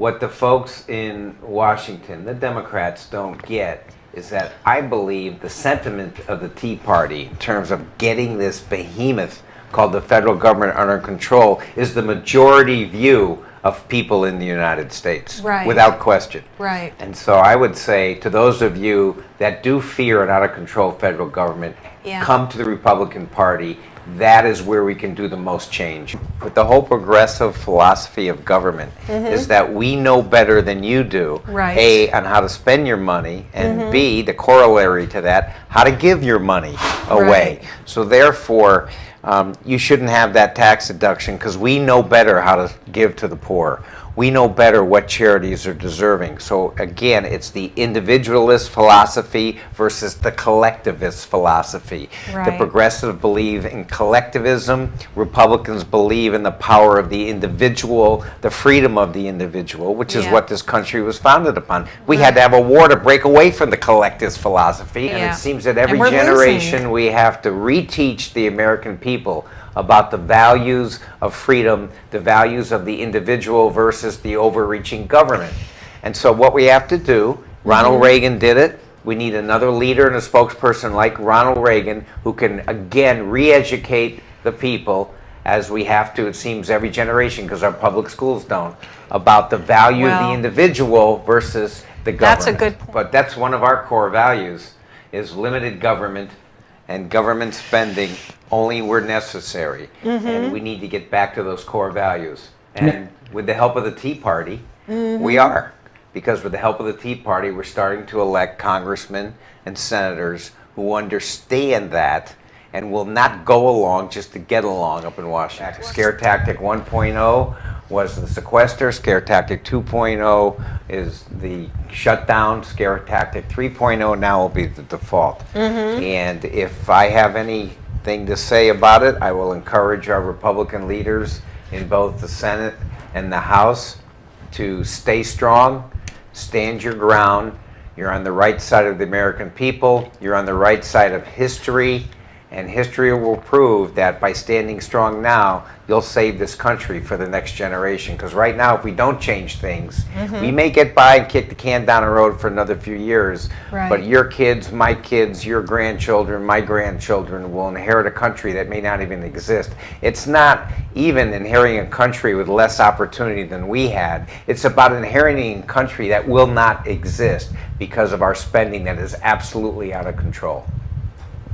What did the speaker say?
What the folks in Washington, the Democrats, don't get is that I believe the sentiment of the Tea Party in terms of getting this behemoth called the federal government under control is the majority view of people in the United States, Right. without question. Right. And so I would say to those of you that do fear an out of control federal government, Yeah. come to the Republican Party. That is where we can do the most change. But the whole progressive philosophy of government is that we know better than you do, Right. A, on how to spend your money, and B, the corollary to that, how to give your money away. Right. So therefore, you shouldn't have that tax deduction because we know better how to give to the poor. We know better what charities are deserving. So again, it's the individualist philosophy versus the collectivist philosophy. The Right. progressives believe in collectivism. Republicans believe in the power of the individual, the freedom of the individual, which is Yeah. what this country was founded upon. We had to have a war to break away from the collectivist philosophy, and Yeah. it seems that every And we're generation losing. we have to reteach the American people about the values of freedom, the values of the individual versus the overreaching government. And so what we have to do, Ronald Reagan did it. We need another leader and a spokesperson like Ronald Reagan who can again re-educate the people, as we have to, it seems, every generation, because our public schools don't, about the value of the Well, individual versus the government. that's a good point. But that's one of our core values, is limited government and government spending only where necessary. And we need to get back to those core values. And with the help of the Tea Party, we are. Because with the help of the Tea Party, we're starting to elect congressmen and senators who understand that and will not go along just to get along up in Washington. Scare Tactic 1.0 was the sequester. Scare Tactic 2.0 is the shutdown. Scare Tactic 3.0 now will be the default. And if I have anything to say about it, I will encourage our Republican leaders in both the Senate and the House to stay strong, stand your ground. You're on the right side of the American people. You're on the right side of history. And history will prove that by standing strong now, you'll save this country for the next generation. Because right now, if we don't change things, we may get by and kick the can down the road for another few years. Right. But your kids, my kids, your grandchildren, my grandchildren will inherit a country that may not even exist. It's not even inheriting a country with less opportunity than we had. It's about inheriting a country that will not exist because of our spending that is absolutely out of control.